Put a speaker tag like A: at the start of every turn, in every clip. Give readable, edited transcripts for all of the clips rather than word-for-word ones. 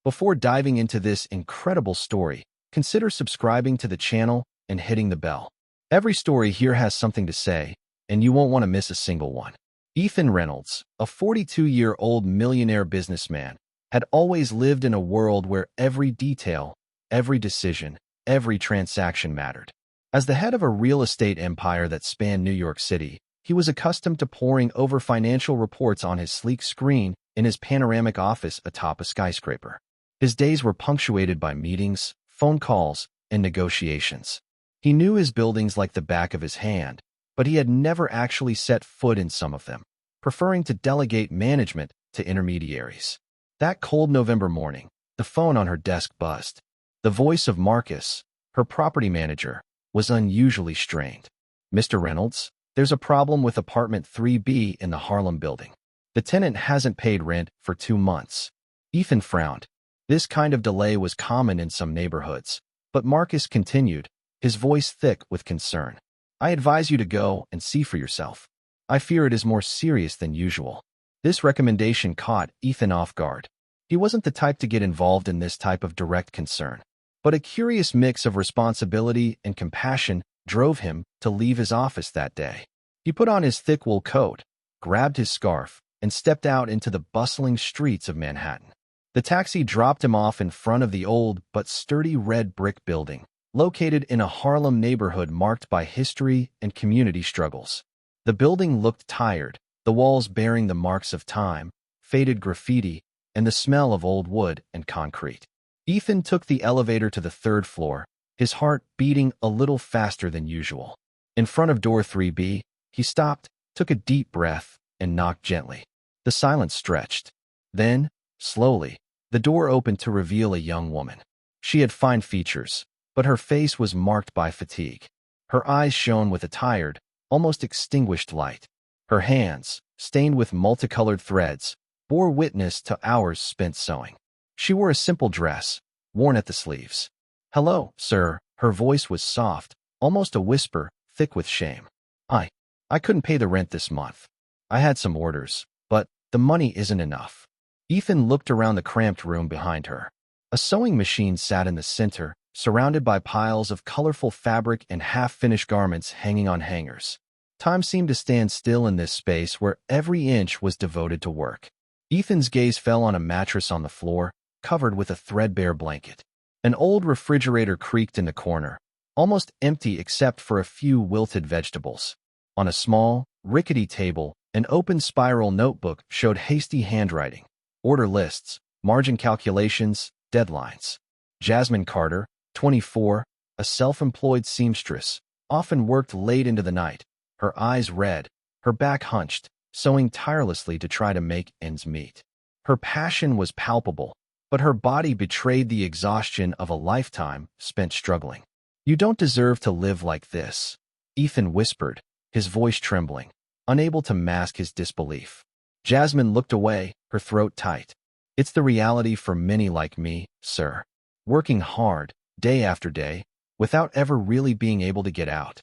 A: Before diving into this incredible story, consider subscribing to the channel and hitting the bell. Every story here has something to say, and you won't want to miss a single one. Ethan Reynolds, a 42-year-old millionaire businessman, had always lived in a world where every detail, every decision, every transaction mattered. As the head of a real estate empire that spanned New York City, he was accustomed to poring over financial reports on his sleek screen in his panoramic office atop a skyscraper. His days were punctuated by meetings, phone calls, and negotiations. He knew his buildings like the back of his hand, but he had never actually set foot in some of them, preferring to delegate management to intermediaries. That cold November morning, the phone on her desk buzzed. The voice of Marcus, her property manager, was unusually strained. "Mr. Reynolds, there's a problem with apartment 3B in the Harlem building. The tenant hasn't paid rent for 2 months." Ethan frowned. This kind of delay was common in some neighborhoods, but Marcus continued, his voice thick with concern. "I advise you to go and see for yourself. I fear it is more serious than usual." This recommendation caught Ethan off guard. He wasn't the type to get involved in this type of direct concern, but a curious mix of responsibility and compassion drove him to leave his office that day. He put on his thick wool coat, grabbed his scarf, and stepped out into the bustling streets of Manhattan. The taxi dropped him off in front of the old but sturdy red brick building, located in a Harlem neighborhood marked by history and community struggles. The building looked tired, the walls bearing the marks of time, faded graffiti, and the smell of old wood and concrete. Ethan took the elevator to the 3rd floor, his heart beating a little faster than usual. In front of door 3B, he stopped, took a deep breath, and knocked gently. The silence stretched. Then, slowly, the door opened to reveal a young woman. She had fine features, but her face was marked by fatigue. Her eyes shone with a tired, almost extinguished light. Her hands, stained with multicolored threads, bore witness to hours spent sewing. She wore a simple dress, worn at the sleeves. "Hello, sir." Her voice was soft, almost a whisper, thick with shame. I couldn't pay the rent this month. I had some orders, but the money isn't enough." Ethan looked around the cramped room behind her. A sewing machine sat in the center, surrounded by piles of colorful fabric and half-finished garments hanging on hangers. Time seemed to stand still in this space where every inch was devoted to work. Ethan's gaze fell on a mattress on the floor, covered with a threadbare blanket. An old refrigerator creaked in the corner, almost empty except for a few wilted vegetables. On a small, rickety table, an open spiral notebook showed hasty handwriting, order lists, margin calculations, deadlines. Jasmine Carter, 24, a self-employed seamstress, often worked late into the night, her eyes red, her back hunched, sewing tirelessly to try to make ends meet. Her passion was palpable, but her body betrayed the exhaustion of a lifetime spent struggling. "You don't deserve to live like this," Ethan whispered, his voice trembling, unable to mask his disbelief. Jasmine looked away, her throat tight. "It's the reality for many like me, sir. Working hard, day after day, without ever really being able to get out."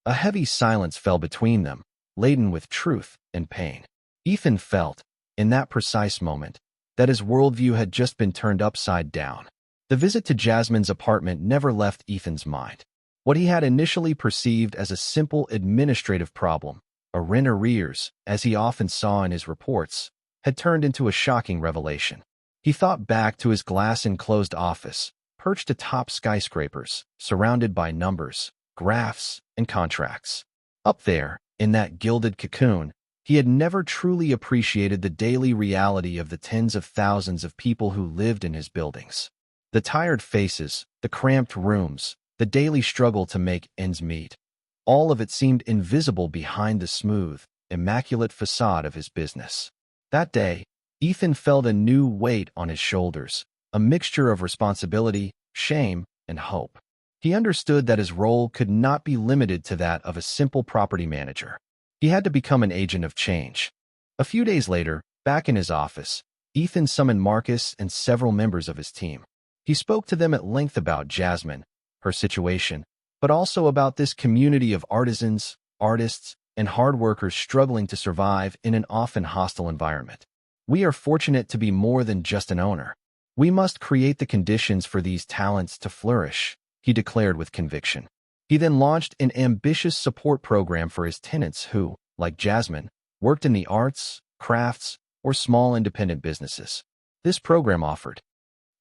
A: A heavy silence fell between them, laden with truth and pain. Ethan felt, in that precise moment, that his worldview had just been turned upside down. The visit to Jasmine's apartment never left Ethan's mind. What he had initially perceived as a simple administrative problem, a rent arrears, as he often saw in his reports, had turned into a shocking revelation. He thought back to his glass-enclosed office, perched atop skyscrapers, surrounded by numbers, graphs, and contracts. Up there, in that gilded cocoon, he had never truly appreciated the daily reality of the tens of thousands of people who lived in his buildings. The tired faces, the cramped rooms, the daily struggle to make ends meet. All of it seemed invisible behind the smooth, immaculate facade of his business. That day, Ethan felt a new weight on his shoulders, a mixture of responsibility, shame, and hope. He understood that his role could not be limited to that of a simple property manager. He had to become an agent of change. A few days later, back in his office, Ethan summoned Marcus and several members of his team. He spoke to them at length about Jasmine, her situation, but also about this community of artisans, artists, and hard workers struggling to survive in an often hostile environment. "We are fortunate to be more than just an owner," We must create the conditions for these talents to flourish, he declared with conviction. He then launched an ambitious support program for his tenants who, like Jasmine, worked in the arts, crafts, or small independent businesses. This program offered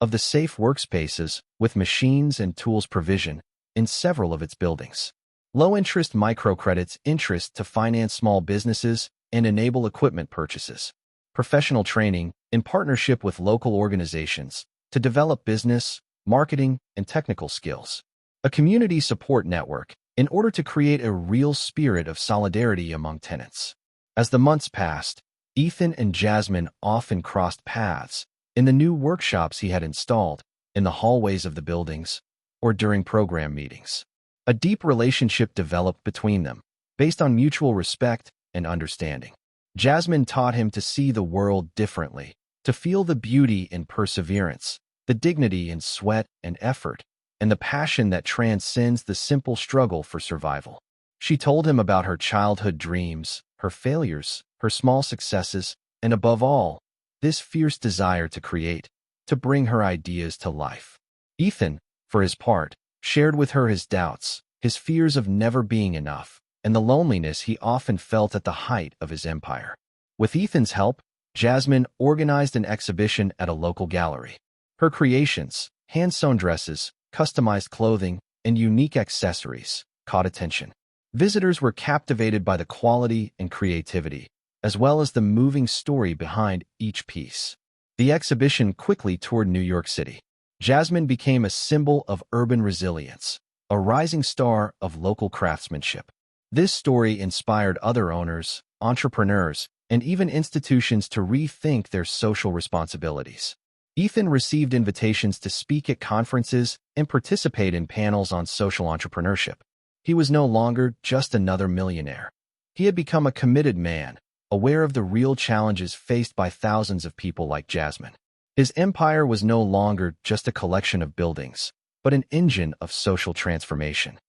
A: of the safe workspaces with machines and tools provision in several of its buildings. Low-interest microcredits interest to finance small businesses and enable equipment purchases. Professional training in partnership with local organizations to develop business, marketing, and technical skills. A community support network in order to create a real spirit of solidarity among tenants. As the months passed, Ethan and Jasmine often crossed paths in the new workshops he had installed, in the hallways of the buildings, or during program meetings. A deep relationship developed between them, based on mutual respect and understanding. Jasmine taught him to see the world differently, to feel the beauty in perseverance, the dignity in sweat and effort, and the passion that transcends the simple struggle for survival. She told him about her childhood dreams, her failures, her small successes, and above all, this fierce desire to create, to bring her ideas to life. Ethan, for his part, shared with her his doubts, his fears of never being enough, and the loneliness he often felt at the height of his empire. With Ethan's help, Jasmine organized an exhibition at a local gallery. Her creations, hand-sewn dresses, customized clothing, and unique accessories caught attention. Visitors were captivated by the quality and creativity, as well as the moving story behind each piece. The exhibition quickly toured New York City. Jasmine became a symbol of urban resilience, a rising star of local craftsmanship. This story inspired other owners, entrepreneurs, and even institutions to rethink their social responsibilities. Ethan received invitations to speak at conferences and participate in panels on social entrepreneurship. He was no longer just another millionaire. He had become a committed man, aware of the real challenges faced by thousands of people like Jasmine. His empire was no longer just a collection of buildings, but an engine of social transformation.